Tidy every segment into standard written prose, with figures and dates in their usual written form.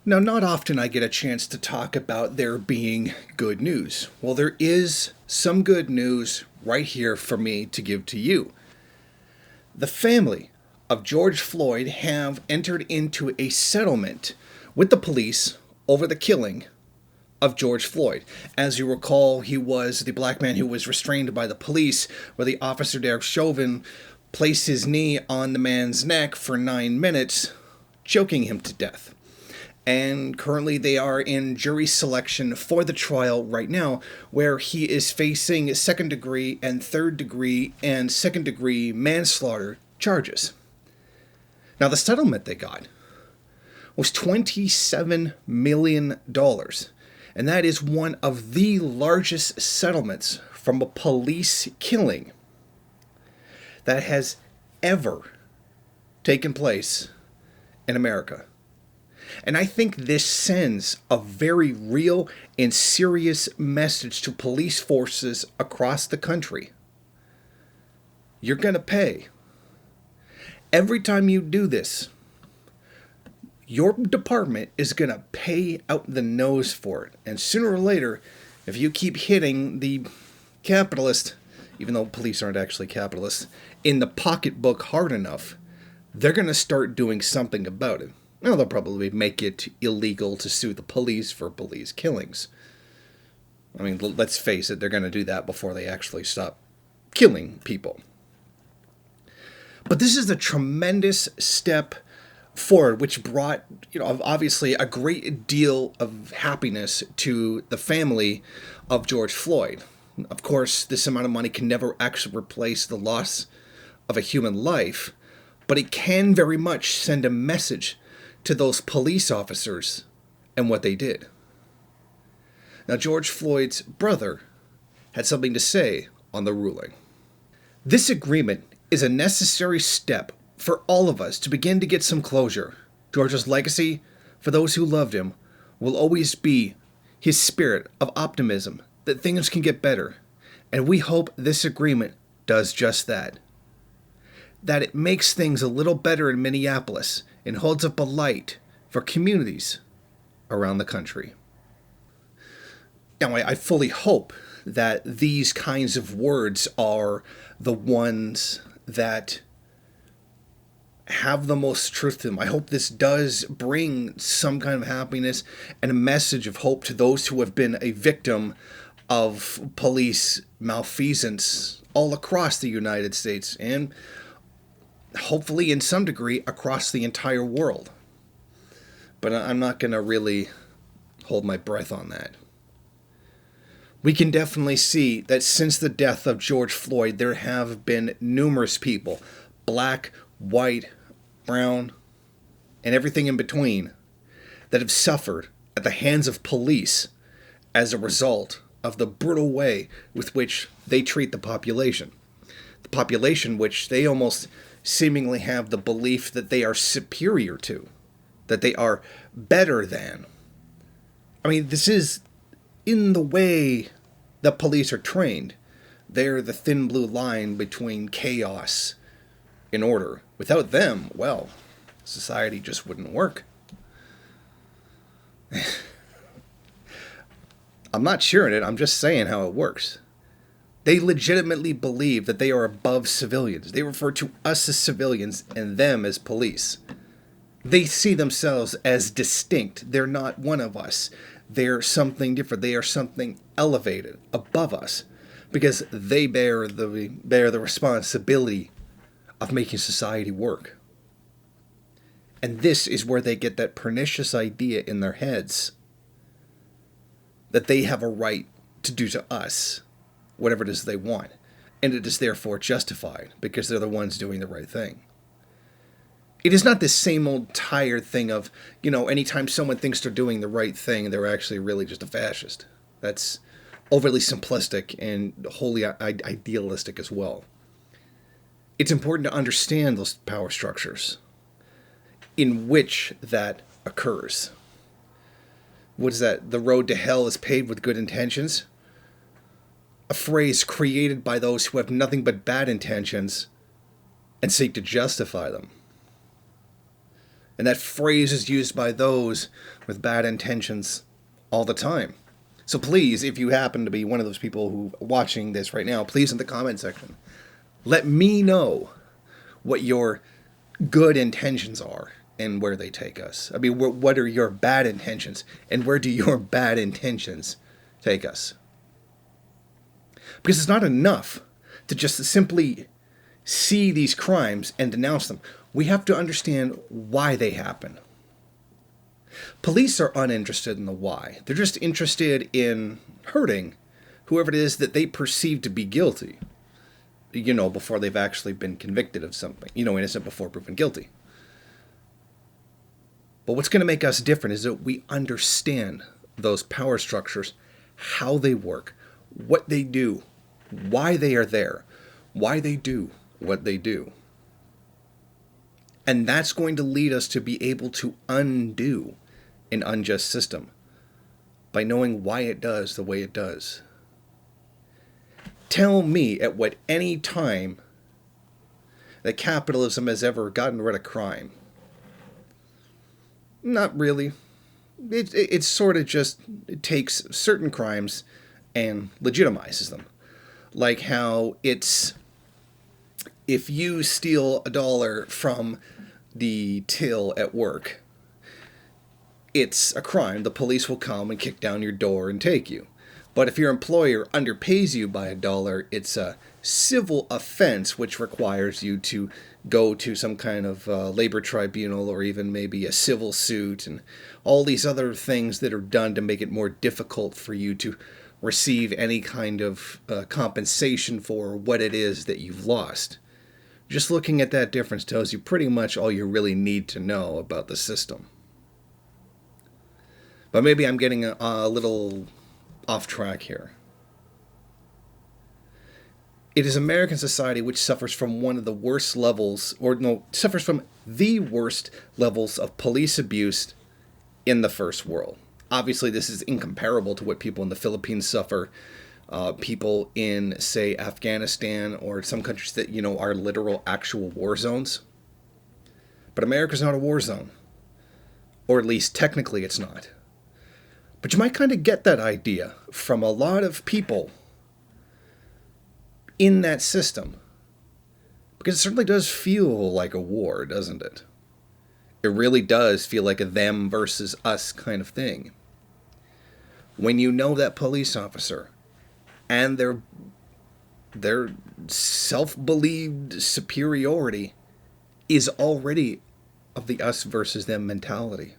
Now, not often I get a chance to talk about there being good news. Well, there is some good news right here for me to give to you. The family of George Floyd have entered into a settlement with the police over the killing of George Floyd. As you recall, he was the black man who was restrained by the police, where the officer Derek Chauvin placed his knee on the man's neck for 9 minutes, choking him to death. And currently they are in jury selection for the trial right now, where he is facing second degree and third degree and second degree manslaughter charges. Now, the settlement they got was $27 million. And that is one of the largest settlements from a police killing that has ever taken place in America. And I think this sends a very real and serious message to police forces across the country. You're going to pay. Every time you do this, your department is going to pay out the nose for it. And sooner or later, if you keep hitting the capitalist, even though police aren't actually capitalists, in the pocketbook hard enough, they're going to start doing something about it. Now, they'll probably make it illegal to sue the police for police killings. I mean, let's face it, they're going to do that before they actually stop killing people. But this is a tremendous step forward, which brought, obviously a great deal of happiness to the family of George Floyd. Of course, this amount of money can never actually replace the loss of a human life, but it can very much send a message to those police officers and what they did. Now, George Floyd's brother had something to say on the ruling. This agreement is a necessary step for all of us to begin to get some closure. George's legacy, for those who loved him, will always be his spirit of optimism that things can get better. And we hope this agreement does just that. That it makes things a little better in Minneapolis and holds up a light for communities around the country. Now, I fully hope that these kinds of words are the ones that have the most truth to them. I hope this does bring some kind of happiness and a message of hope to those who have been a victim of police malfeasance all across the United States and hopefully in some degree across the entire world. But I'm not going to really hold my breath on that. We can definitely see that since the death of George Floyd, there have been numerous people, black, white, brown, and everything in between, that have suffered at the hands of police as a result of the brutal way with which they treat the population. The population which they almost seemingly have the belief that they are superior to, that they are better than. I mean, this is in the way that police are trained. They're the thin blue line between chaos and order. Without them, well, society just wouldn't work. I'm not sharing it, I'm just saying how it works. They legitimately believe that they are above civilians. They refer to us as civilians and them as police. They see themselves as distinct. They're not one of us. They're something different. They are something elevated above us because they bear the responsibility of making society work. And this is where they get that pernicious idea in their heads that they have a right to do to us whatever it is they want. And it is therefore justified because they're the ones doing the right thing. It is not this same old tired thing of, anytime someone thinks they're doing the right thing, they're actually really just a fascist. That's overly simplistic and wholly idealistic as well. It's important to understand those power structures in which that occurs. What is that? The road to hell is paved with good intentions? A phrase created by those who have nothing but bad intentions and seek to justify them. And that phrase is used by those with bad intentions all the time. So please, if you happen to be one of those people who are watching this right now, please in the comment section, let me know what your good intentions are and where they take us. I mean, what are your bad intentions and where do your bad intentions take us? Because it's not enough to just simply see these crimes and denounce them. We have to understand why they happen. Police are uninterested in the why. They're just interested in hurting whoever it is that they perceive to be guilty, before they've actually been convicted of something. Innocent before proven guilty. But what's going to make us different is that we understand those power structures, how they work, what they do, why they are there, why they do what they do. And that's going to lead us to be able to undo an unjust system by knowing why it does the way it does. Tell me at what any time that capitalism has ever gotten rid of crime. Not really. It sort of just takes certain crimes and legitimizes them. Like how it's, if you steal $1 from the till at work, it's a crime. The police will come and kick down your door and take you. But if your employer underpays you by $1, it's a civil offense, which requires you to go to some kind of labor tribunal or even maybe a civil suit and all these other things that are done to make it more difficult for you to receive any kind of compensation for what it is that you've lost. Just looking at that difference tells you pretty much all you really need to know about the system. But maybe I'm getting a little off track here. It is American society which suffers from one of the worst levels, suffers from the worst levels of police abuse in the first world. Obviously, this is incomparable to what people in the Philippines suffer, people in, say, Afghanistan or some countries that, are literal actual war zones. But America's not a war zone. Or at least technically it's not. But you might kind of get that idea from a lot of people in that system. Because it certainly does feel like a war, doesn't it? It really does feel like a them versus us kind of thing. When you know that police officer and their self-believed superiority is already of the us versus them mentality.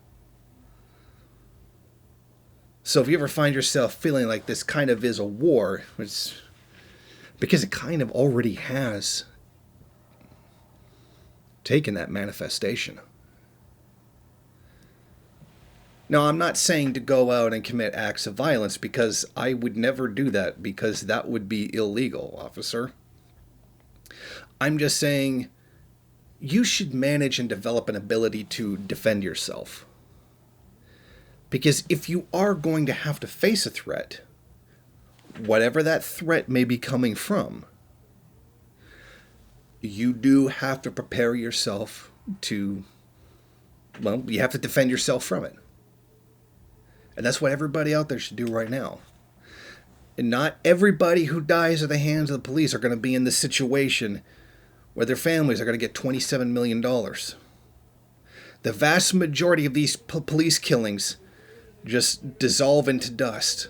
So if you ever find yourself feeling like this kind of is a war, it's because it kind of already has taken that manifestation. Now, I'm not saying to go out and commit acts of violence, because I would never do that, because that would be illegal, officer. I'm just saying you should manage and develop an ability to defend yourself. Because if you are going to have to face a threat, whatever that threat may be coming from, you do have to prepare yourself to, you have to defend yourself from it. And that's what everybody out there should do right now. And not everybody who dies at the hands of the police are going to be in this situation where their families are going to get $27 million. The vast majority of these police killings just dissolve into dust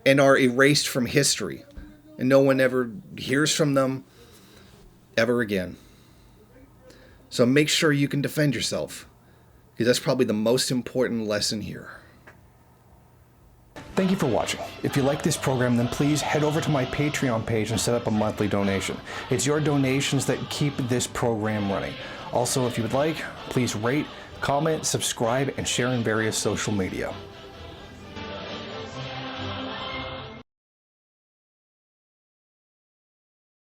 and are erased from history. And no one ever hears from them ever again. So make sure you can defend yourself, because that's probably the most important lesson here. Thank you for watching. If you like this program, then please head over to my Patreon page and set up a monthly donation. It's your donations that keep this program running. Also, if you would like, please rate, comment, subscribe, and share in various social media.